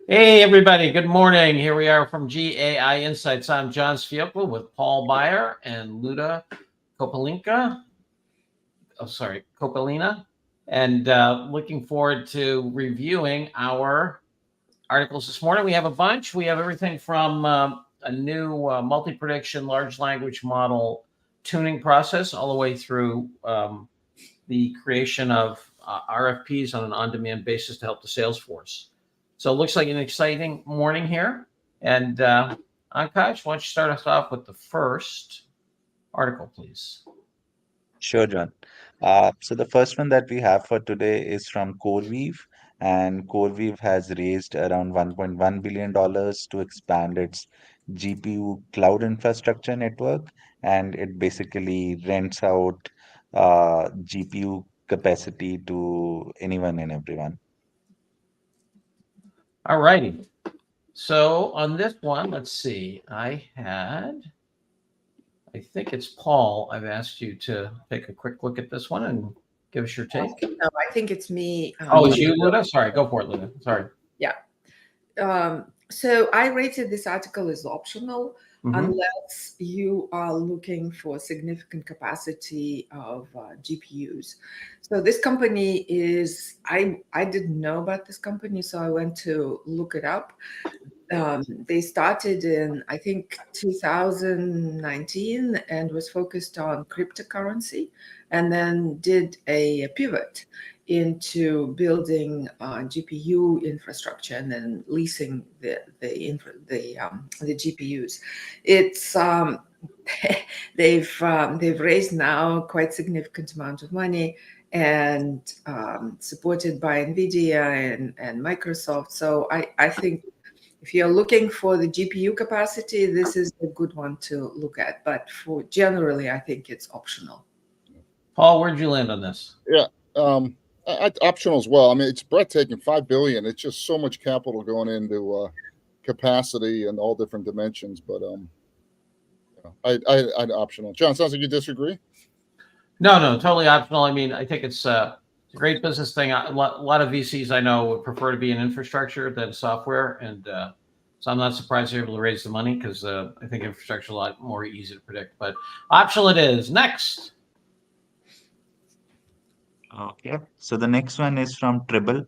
Hey, everybody. Good morning. Here we are from GAI Insights. I'm John Sfiocco with Paul Beyer and Luda Kopelinka. Kopelina. And looking forward to reviewing our articles this morning. We have a bunch. We have everything from a new multi-prediction large language model tuning process all the way through the creation of RFPs on an on-demand basis to help the sales force. So it looks like an exciting morning here. And Akash, why don't you start us off with the first article, please? Sure, John. So the first one that we have for today is from Corv, and Corv has raised around $1.1 billion to expand its GPU cloud infrastructure network, and it basically rents out GPU capacity to anyone and everyone. All righty. So on this one, let's see. I think it's Paul. I've asked you to take a quick look at this one and give us your take. No, I think it's me. Oh, it's you, Luda? Sorry, go for it, Luda. Sorry. Yeah. So I rated this article as optional unless you are looking for significant capacity of GPUs. So this company is, I didn't know about this company, so I went to look it up. They started in, I think, 2019 and was focused on cryptocurrency, and then did a pivot into building GPU infrastructure and then leasing the GPUs. It's they've raised now quite significant amount of money and supported by NVIDIA and Microsoft. So I think if you're looking for the GPU capacity, this is a good one to look at. But for generally, I think it's optional. Paul, where'd you land on this? Yeah, optional as well. I mean, it's breathtaking. $5 billion. It's just so much capital going into capacity and all different dimensions. But I'd optional. John, sounds like you disagree. No, totally optional. I mean, I think it's a great business thing. A lot of VCs I know would prefer to be in infrastructure than software, and so I'm not surprised they're able to raise the money because I think infrastructure is a lot more easy to predict. But optional it is. Next. Okay, so the next one is from Tribble.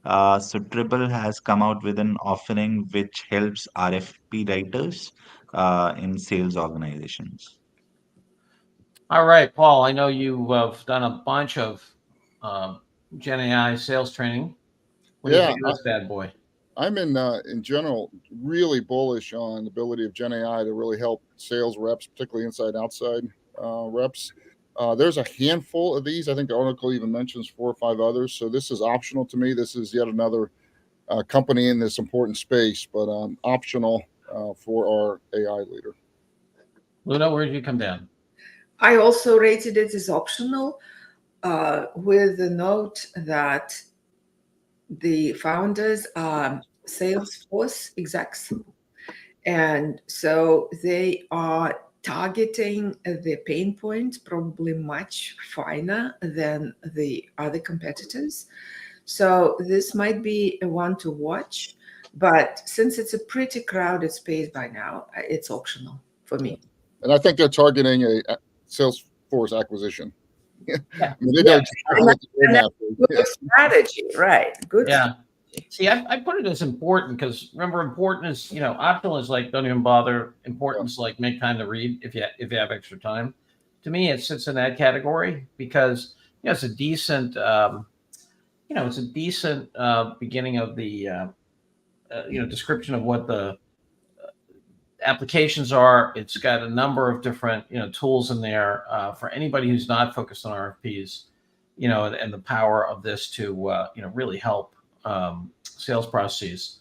So Tribble has come out with an offering which helps RFP writers in sales organizations. All right, Paul, I know you've done a bunch of Gen AI sales training. What do you think of this bad boy? I'm in general really bullish on the ability of Gen AI to really help sales reps, particularly inside outside reps. There's a handful of these. I think the article even mentions 4 or 5 others. So this is optional to me. This is yet another company in this important space, but optional for our AI leader. Luna, where did you come down? I also rated it as optional with the note that the founders are Salesforce execs. And so they are targeting the pain points probably much finer than the other competitors. So this might be a one to watch, but since it's a pretty crowded space by now, it's optional for me. And I think they're targeting a Salesforce acquisition. Yeah. Good strategy, right? Good. Yeah. See, I put it as important because remember, important is optional is like don't even bother. Important is like make time to read if you have extra time. To me, it sits in that category because it's a decent beginning of the description of what the applications are. It's got a number of different tools in there for anybody who's not focused on RFPs, and the power of this to really help sales processes.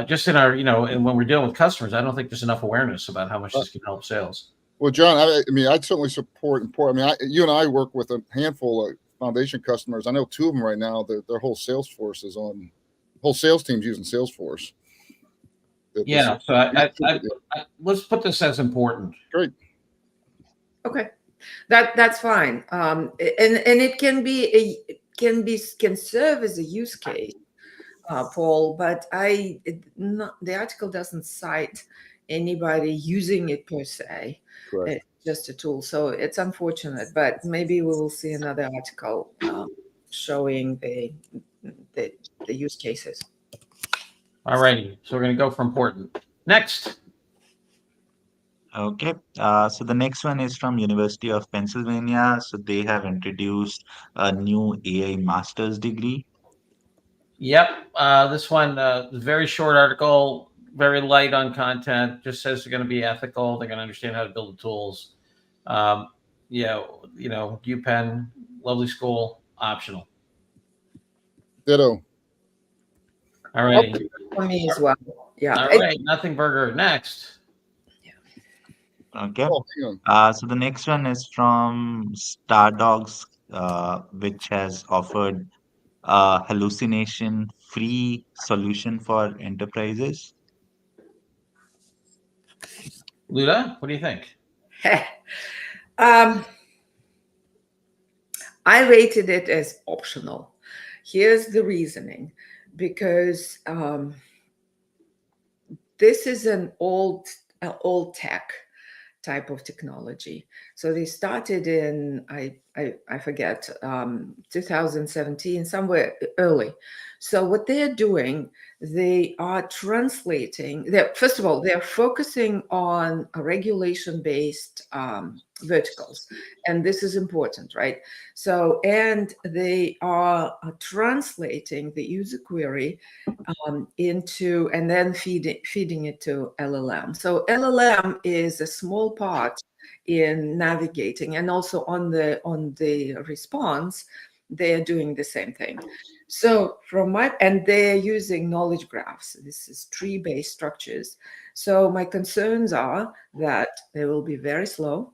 Just in our and when we're dealing with customers, I don't think there's enough awareness about how much this can help sales. Well, John, I mean, I'd certainly support. I mean, you and I work with a handful of foundation customers. I know 2 of them right now. Their whole Salesforce is on. Whole sales team's using Salesforce. Yeah, so I let's put this as important. Great. Okay, that's fine. And it can serve as a use case Paul, but the article doesn't cite anybody using it per se. Correct. It's just a tool. So it's unfortunate, but maybe we will see another article showing the use cases. All righty. So we're going to go for important. Next. Okay, so the next one is from University of Pennsylvania. So they have introduced a new AI master's degree. Yep. This one, very short article, very light on content. Just says they're going to be ethical. They're going to understand how to build the tools. Yeah, UPenn, lovely school, optional. Ditto. All righty. For me as well. Yeah. All right. Nothing burger. Next. Okay, Oh, hang on. so the next one is from Stardogs, which has offered a hallucination-free solution for enterprises. Luda, what do you think? I rated it as optional. Here's the reasoning, because this is an old tech type of technology. So they started in I forget 2017, somewhere early. So what they're doing, they are translating. First of all, they're focusing on regulation-based verticals, and this is important, right? So, and they are translating the user query into, and then feeding it to LLM. So LLM is a small part in navigating, and also on the response, they are doing the same thing. So and they're using knowledge graphs. This is tree-based structures. So my concerns are that they will be very slow.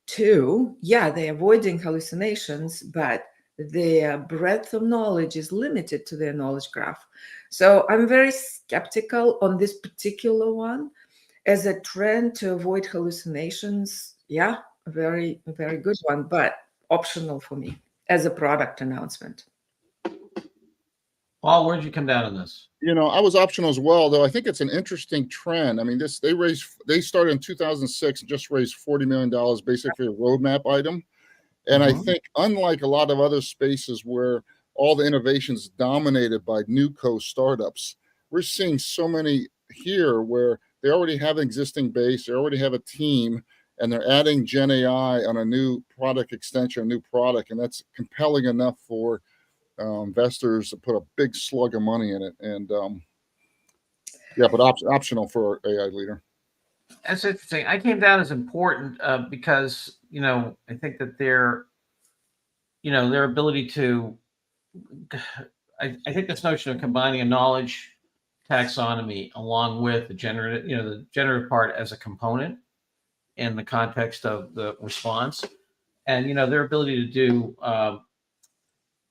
Two, yeah, they're avoiding hallucinations, but their breadth of knowledge is limited to their knowledge graph. So I'm very skeptical on this particular one. As a trend to avoid hallucinations, yeah, a very good one, but optional for me as a product announcement. Paul, where'd you come down on this? I was optional as well, though I think it's an interesting trend. I mean, they started in 2006 and just raised $40 million, basically a roadmap item. And I think, unlike a lot of other spaces where all the innovations dominated by newco startups, we're seeing so many here where they already have an existing base, they already have a team, and they're adding Gen AI on a new product extension, a new product, and that's compelling enough for investors to put a big slug of money in it. And yeah, but optional for AI leader. That's interesting. I came down as important because I think that their ability to, I think this notion of combining a knowledge taxonomy along with the generative part as a component in the context of the response, and their ability to do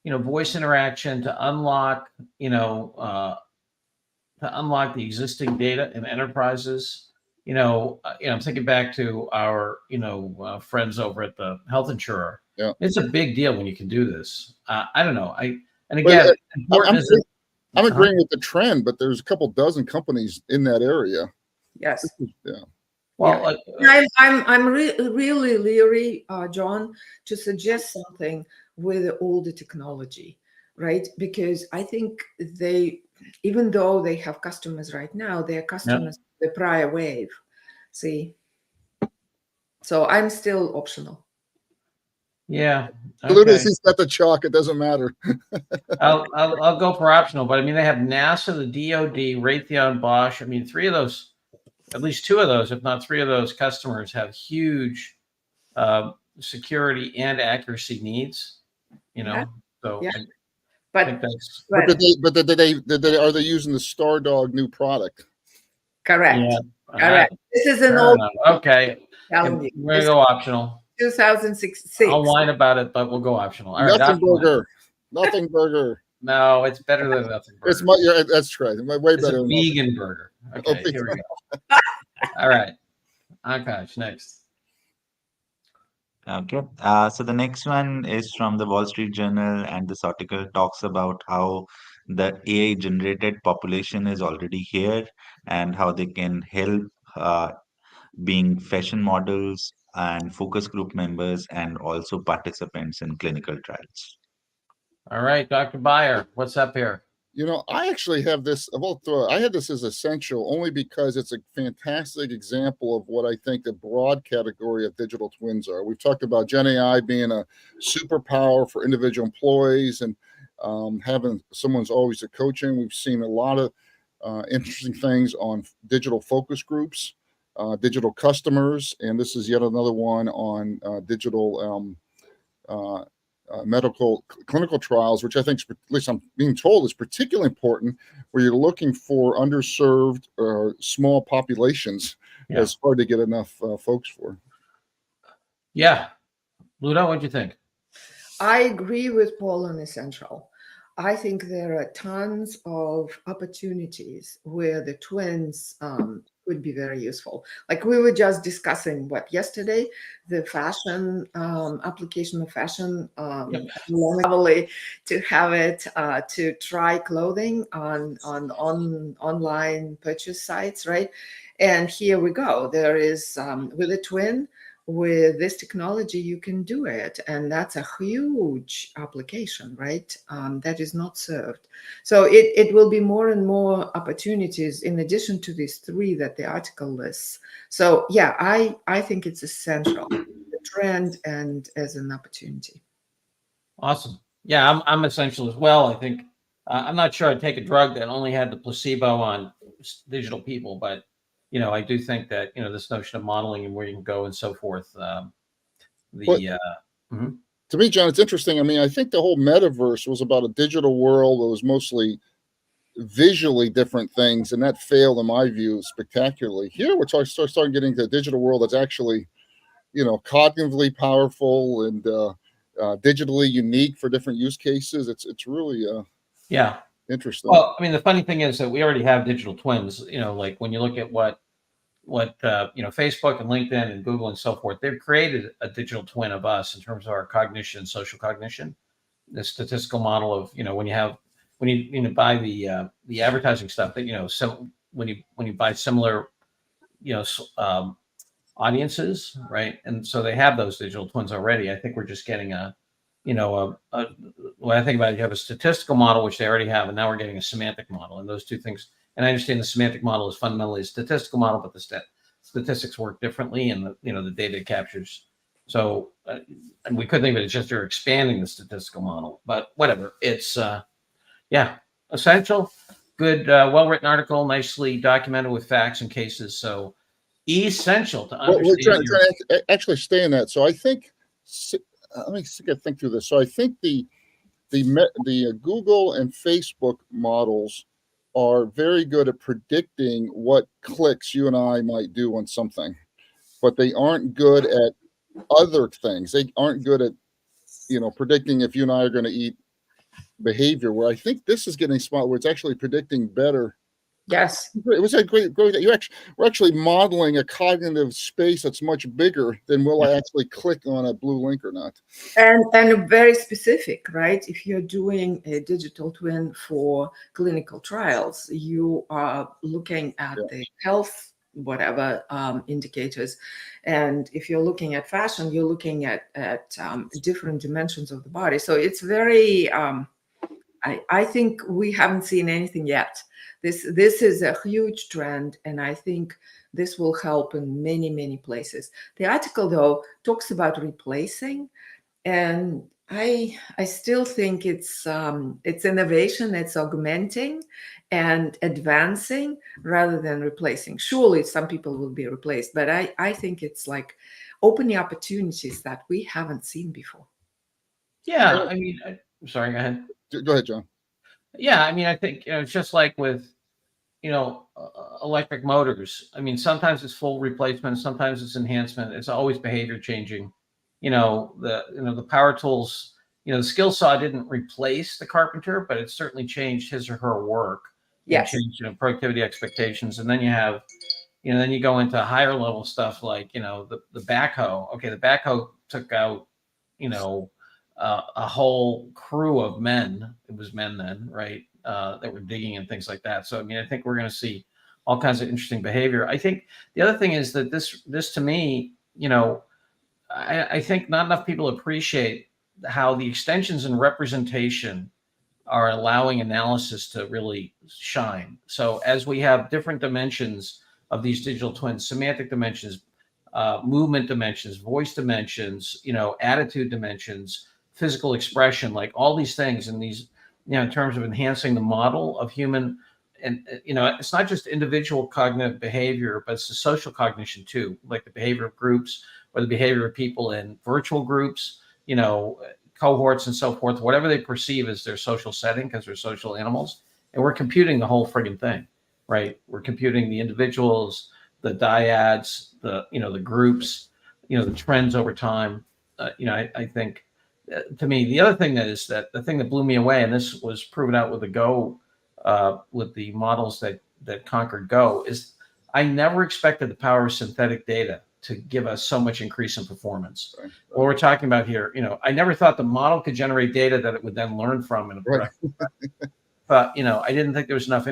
voice interaction to unlock the existing data in enterprises. I'm thinking back to our friends over at the health insurer. Yeah, it's a big deal when you can do this. I don't know. I'm agreeing with the trend, but there's a couple dozen companies in that area. Yes. Yeah. Well, I'm really leery, John, to suggest something with older technology, right? Because I think even though they have customers right now, they're customers of the prior wave. See, so I'm still optional. Yeah. Okay. He's got the chalk. It doesn't matter. I'll go for optional, but I mean, they have NASA, the DoD, Raytheon, Bosch. I mean, three of those, at least two of those, if not three of those customers have huge security and accuracy needs. So yeah. I think that's. But are they using the Stardog new product? Correct. Yeah. Correct. This is an old. Okay. Telling you. We're gonna go optional. 2006. I'll whine about it, but we'll go optional. All nothing burger. Nothing burger. No, it's better than nothing burger. That's right. Way better than vegan nothing. burger. Okay, here we go. All right. Akash, next. Okay, so the next one is from the Wall Street Journal, and this article talks about how the AI generated population is already here and how they can help being fashion models and focus group members and also participants in clinical trials. All right, Dr. Byer, what's up here? I actually have this. I had this as essential only because it's a fantastic example of what I think the broad category of digital twins are. We've talked about Gen AI being a superpower for individual employees and having someone's always a coaching. We've seen a lot of interesting things on digital focus groups, digital customers, and this is yet another one on digital medical clinical trials, which I think, at least I'm being told, is particularly important where you're looking for underserved or small populations. Yeah. It's hard to get enough folks for. Yeah. Ludo, what'd you think? I agree with Paul on essential. I think there are tons of opportunities where the twins would be very useful. Like we were just discussing yesterday, the fashion application of fashion, lovely to have it to try clothing on online purchase sites, right? And here we go. There is with a twin. With this technology, you can do it. And that's a huge application, right? That is not served. So it will be more and more opportunities in addition to these three that the article lists. So yeah, I think it's essential, the trend and as an opportunity. Awesome. Yeah, I'm essential as well. I think I'm not sure I'd take a drug that only had the placebo on digital people, but I do think that this notion of modeling and where you can go and so forth. To me, John, it's interesting. I mean, I think the whole metaverse was about a digital world that was mostly visually different things, and that failed in my view spectacularly. Here, we're starting getting to a digital world that's actually, cognitively powerful and digitally unique for different use cases. It's really interesting. Well, I mean, the funny thing is that we already have digital twins. Like when you look at what Facebook and LinkedIn and Google and so forth, they've created a digital twin of us in terms of our cognition, social cognition. The statistical model of when you buy the advertising stuff that so when you buy similar audiences, right? And so they have those digital twins already. I think we're just getting when I think about it, you have a statistical model, which they already have, and now we're getting a semantic model. And those two things, and I understand the semantic model is fundamentally a statistical model, but the statistics work differently, and the data it captures. So, and we could think of it as just you're expanding the statistical model, but whatever. It's essential, good, well-written article, nicely documented with facts and cases. So essential to understand. We're actually stay in that. So I think. Let me think through this. So I think the Google and Facebook models are very good at predicting what clicks you and I might do on something, but they aren't good at other things. They aren't good at predicting if you and I are going to eat behavior. Where I think this is getting smart, where it's actually predicting better. Yes, it was a great. We're actually modeling a cognitive space that's much bigger than will I actually click on a blue link or not. And very specific, right? If you're doing a digital twin for clinical trials, you are looking at the health whatever indicators, and if you're looking at fashion, you're looking at different dimensions of the body. So it's very. I think we haven't seen anything yet. This is a huge trend, and I think this will help in many, many places. The article, though, talks about replacing, and I still think it's innovation, it's augmenting and advancing rather than replacing. Surely some people will be replaced, but I think it's like opening opportunities that we haven't seen before. Yeah, I mean, I'm sorry, go ahead. Go ahead, John. Yeah, I mean, I think it's just like with electric motors. I mean, sometimes it's full replacement, sometimes it's enhancement. It's always behavior changing. The power tools. The skill saw didn't replace the carpenter, but it certainly changed his or her work. Yes. Changed productivity expectations, and then you have then you go into higher level stuff like the backhoe. Okay, the backhoe took out a whole crew of men. It was men then, right? that we're digging and things like that. So I mean, I think we're going to see all kinds of interesting behavior. I think the other thing is that this to me, I think not enough people appreciate how the extensions in representation are allowing analysis to really shine. So as we have different dimensions of these digital twins, semantic dimensions, movement dimensions, voice dimensions, attitude dimensions, physical expression, like all these things, and these, in terms of enhancing the model of human, and it's not just individual cognitive behavior, but it's the social cognition too, like the behavior of groups or the behavior of people in virtual groups, cohorts and so forth, whatever they perceive as their social setting, because they're social animals. And we're computing the whole friggin' thing, right? We're computing the individuals, the dyads, the groups, the trends over time. I think to me, the other thing is that the thing that blew me away, and this was proven out with the Go, with the models that conquered Go, is I never expected the power of synthetic data to give us so much increase in performance. Right. What we're talking about here, I never thought the model could generate data that it would then learn from in a productive way. But, I didn't think there was enough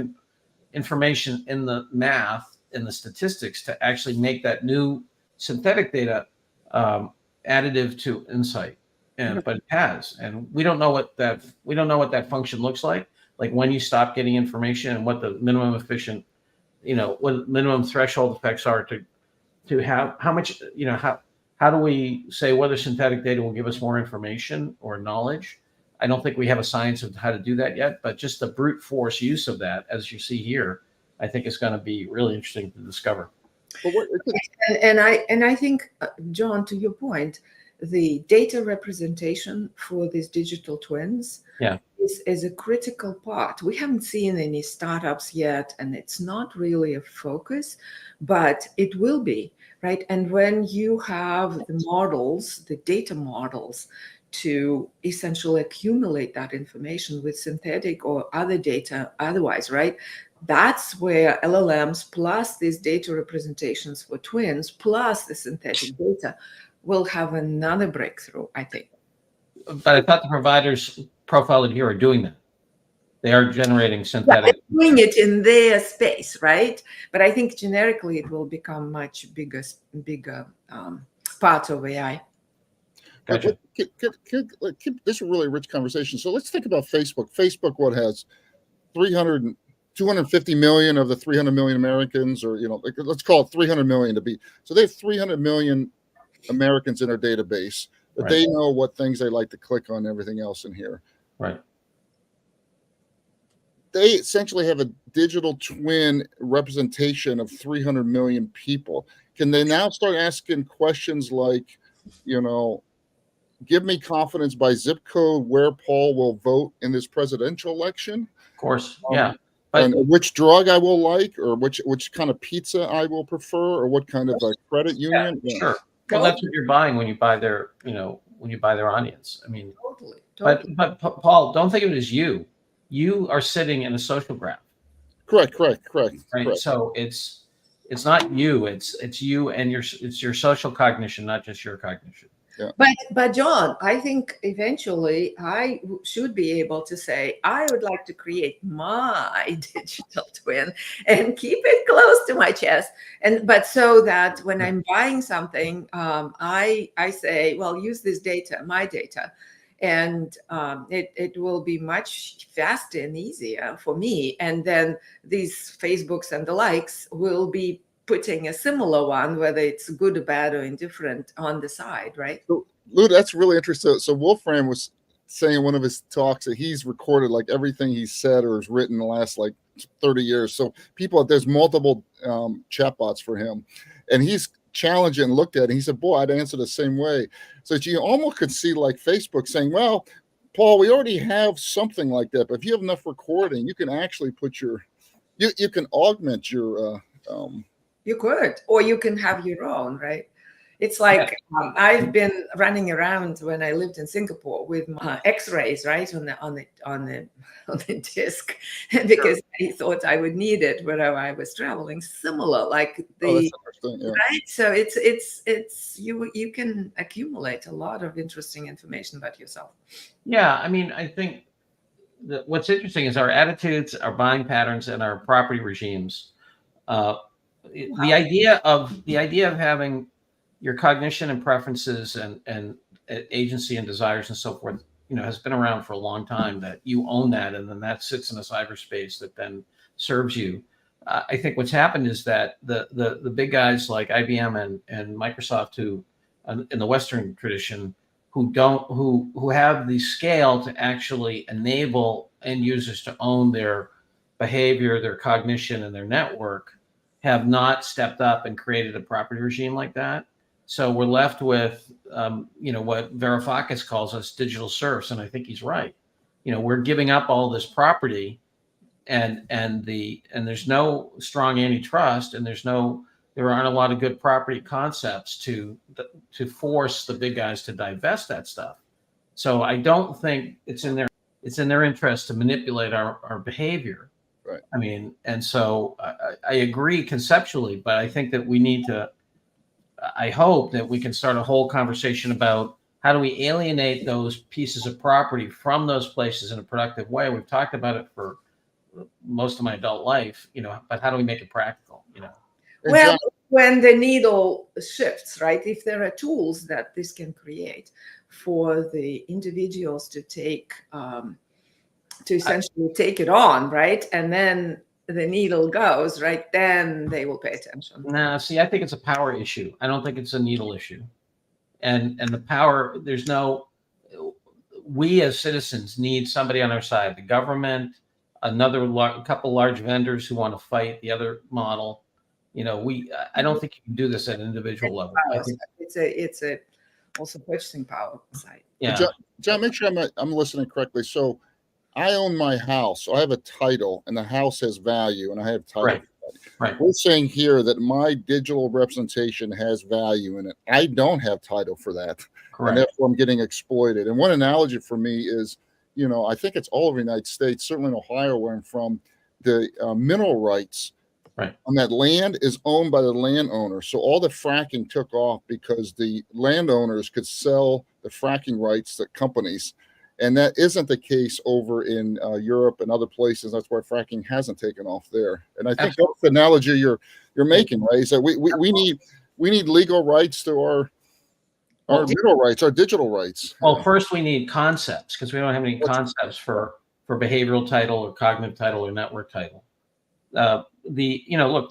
information in the math, in the statistics, to actually make that new synthetic data additive to insight. But it has, and we don't know what that function looks like when you stop getting information, and what the minimum efficient, what minimum threshold effects are to have how much, how do we say whether synthetic data will give us more information or knowledge? I don't think we have a science of how to do that yet, but just the brute force use of that, as you see here, I think is going to be really interesting to discover. And I think, John, to your point, the data representation for these digital twins is a critical part. We haven't seen any startups yet, and it's not really a focus, but it will be, right? And when you have the models, the data models, to essentially accumulate that information with synthetic or other data otherwise, right? That's where LLMs plus these data representations for twins plus the synthetic data will have another breakthrough, I think. But I thought the providers profiled here are doing that. They are generating synthetic. They're doing it in their space, right? But I think generically it will become much bigger part of AI. Gotcha. Keep this a really rich conversation. So let's think about Facebook. Facebook, what has 250 million of the 300 million Americans, or let's call it 300 million to be. So they have 300 million Americans in their database, but they know what things they like to click on and everything else in here. Right. They essentially have a digital twin representation of 300 million people. Can they now start asking questions like, give me confidence by zip code where Paul will vote in this presidential election? Of course, yeah. And which drug I will like, or which kind of pizza I will prefer, or what kind of a credit union? Yeah, sure. Well, that's what you're buying when you buy their, audience. I mean, totally. But Paul, don't think of it as you. You are sitting in a social graph. Correct. Right. Correct. So it's not you. It's you and it's your social cognition, not just your cognition. Yeah. But John, I think eventually I should be able to say, I would like to create my digital twin and keep it close to my chest. But so that when I'm buying something, I say, well, use this data, my data. And it will be much faster and easier for me. And then these Facebooks and the likes will be putting a similar one, whether it's good or bad or indifferent, on the side, right? So, Lou, that's really interesting. So Wolfram was saying in one of his talks that he's recorded like everything he's said or has written in the last 30 years. So there's multiple chatbots for him, and he's challenged it and looked at it. And he said, boy, I'd answer the same way. So you almost could see Facebook saying, well, Paul, we already have something like that, but if you have enough recording, you can actually put you can augment your you could, or you can have your own, right? It's like I've been running around when I lived in Singapore with my X-rays, right, on the disc, because I thought I would need it wherever I was traveling. Similar, like right. So it's you can accumulate a lot of interesting information about yourself. Yeah, I mean, I think what's interesting is our attitudes, our buying patterns, and our property regimes. Uh, the idea of having your cognition and preferences and agency and desires and so forth, has been around for a long time. That you own that, and then that sits in a cyberspace that then serves you. I think what's happened is that the big guys like IBM and Microsoft, who in the Western tradition, who have the scale to actually enable end users to own their behavior, their cognition, and their network, have not stepped up and created a property regime like that. So we're left with, what Varoufakis calls us digital serfs, and I think he's right. We're giving up all this property, and there's no strong antitrust, and there aren't a lot of good property concepts to force the big guys to divest that stuff. So I don't think it's in their interest to manipulate our behavior. Right. I mean, and so I agree conceptually, but I think that we need to. I hope that we can start a whole conversation about how do we alienate those pieces of property from those places in a productive way. We've talked about it for most of my adult life, but how do we make it practical? Well, when the needle shifts, right? If there are tools that this can create for the individuals to take, to essentially take it on, right? And then the needle goes, right? Then they will pay attention. No, see, I think it's a power issue. I don't think it's a needle issue. And the power, we as citizens need somebody on our side. The government, a couple large vendors who want to fight the other model. I don't think you can do this at an individual level. I think it's a also purchasing power side. Yeah. John, make sure I'm listening correctly. So I own my house, so I have a title, and the house has value, and I have title. Right. We're saying here that my digital representation has value in it. I don't have title for that. Correct. And therefore I'm getting exploited. And one analogy for me is, I think it's all over the United States, certainly in Ohio, where I'm from, the mineral rights on that land is owned by the landowner. So all the fracking took off because the landowners could sell the fracking rights to companies. And that isn't the case over in Europe and other places. That's why fracking hasn't taken off there. And I think that's the analogy you're making, right? Is that we need legal rights to our mineral rights, our digital rights. Well, first we need concepts, because we don't have any concepts for behavioral title or cognitive title or network title. Look,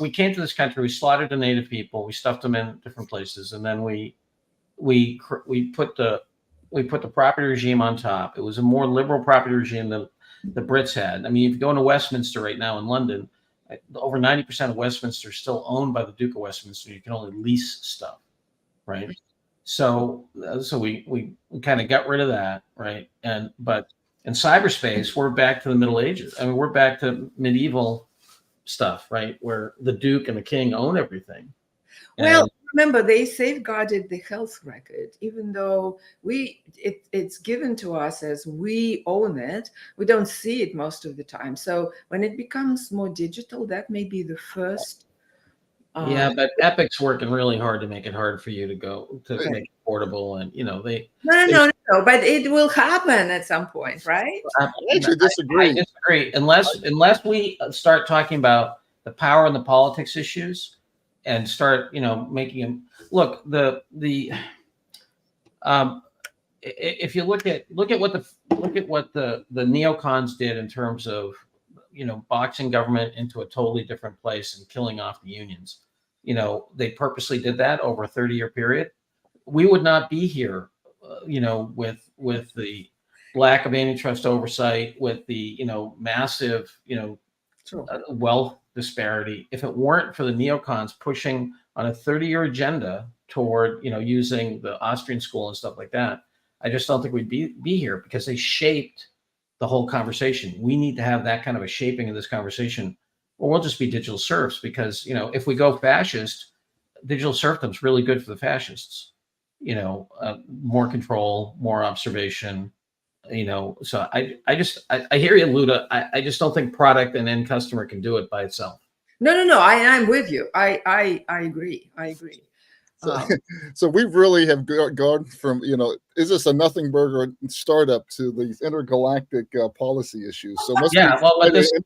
we came to this country, we slaughtered the native people, we stuffed them in different places, and then we put the property regime on top. It was a more liberal property regime than the Brits had. I mean, if you go into Westminster right now in London, over 90% of Westminster is still owned by the Duke of Westminster. You can only lease stuff, right? So we kind of got rid of that, right? But in cyberspace, we're back to the Middle Ages. I mean, we're back to medieval stuff, right? Where the Duke and the King own everything. Well, remember, they safeguarded the health record, even though it's given to us as we own it. We don't see it most of the time. So when it becomes more digital, that may be the first. Yeah, but Epic's working really hard to make it hard for you to make it portable, and they. No. But it will happen at some point, right? I actually disagree. I disagree unless we start talking about the power and the politics issues, and start making them look if you look at what the neocons did in terms of boxing government into a totally different place and killing off the unions. They purposely did that over a 30-year period. We would not be here with the lack of antitrust oversight, with the massive wealth disparity, if it weren't for the neocons pushing on a 30-year agenda toward using the Austrian school and stuff like that. I just don't think we'd be here, because they shaped the whole conversation. We need to have that kind of a shaping of this conversation, or we'll just be digital serfs, because if we go fascist, digital serfdom's really good for the fascists. More control, more observation. So I hear you, Luda. I just don't think product and end customer can do it by itself. No. I'm with you. I agree. So we really have gone from, is this a nothing burger startup to these intergalactic policy issues? So must be yeah, well, but this week,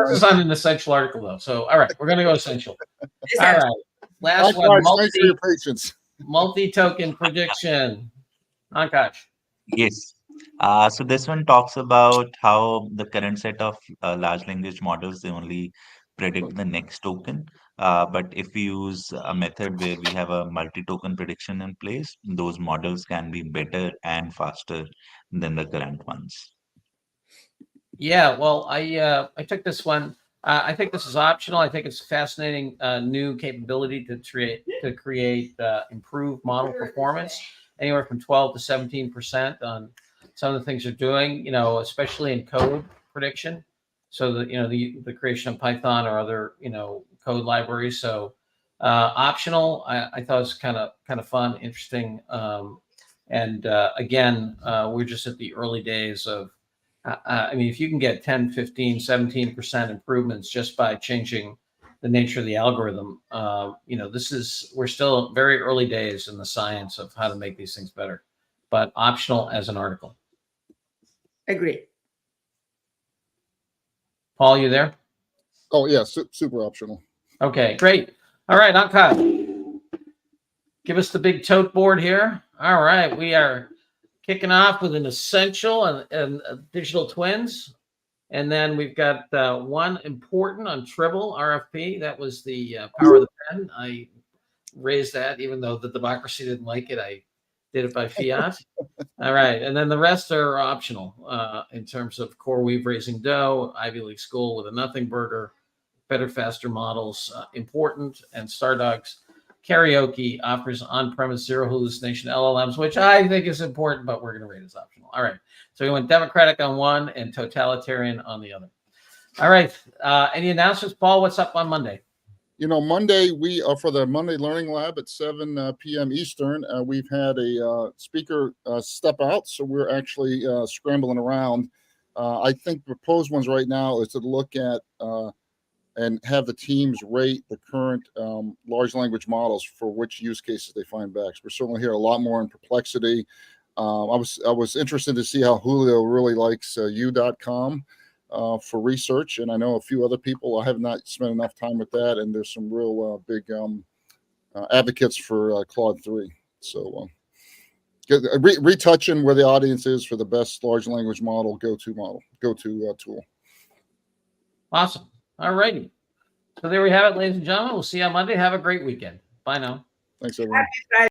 is on an essential article though. So all right, we're gonna go essential. All Essential. right, last one, Likewise, thanks for your patience. multi-token prediction. Akash. Yes. So this one talks about how the current set of large language models, they only predict the next token. But if we use a method where we have a multi-token prediction in place, those models can be better and faster than the current ones. Yeah, well, I took this one. I think this is optional. I think it's a fascinating new capability to create improved model performance, anywhere from 12 to 17% on some of the things they're doing. Especially in code prediction. So the creation of Python or other code libraries. So optional. I thought it was kind of fun, interesting, and again, we're just at the early days of. I mean, if you can get 10, 15, 17% improvements just by changing the nature of the algorithm, we're still very early days in the science of how to make these things better, but optional as an article. Agree. Paul, you there? Oh yeah, super optional. Okay, great. All right, Akash, give us the big tote board here. All right, we are kicking off with an essential and digital twins. And then we've got one important on Tribble RFP. That was the power of the pen. I raised that, even though the democracy didn't like it. I did it by fiat. All right. And then the rest are optional in terms of CoreWeave raising dough, Ivy League school with a nothing burger, better, faster models, important, and Stardogs. Karaoke offers on-premise zero hallucination LLMs, which I think is important, but we're going to rate as optional. All right. So we went Democratic on one and totalitarian on the other. All right. Any announcements, Paul? What's up on Monday? Monday, we are for the Monday Learning Lab at 7 p.m. Eastern. We've had a speaker step out, so we're actually scrambling around. I think the proposed ones right now is to look at and have the teams rate the current large language models for which use cases they find best. We're certainly here a lot more in Perplexity. I was interested to see how Julio really likes U.com for research, and I know a few other people. I have not spent enough time with that, and there's some real big advocates for Claude 3. So retouching where the audience is for the best large language model go-to tool. Awesome. All righty. So there we have it, ladies and gentlemen. We'll see you on Monday. Have a great weekend. Bye now. Thanks, everyone. Happy Friday.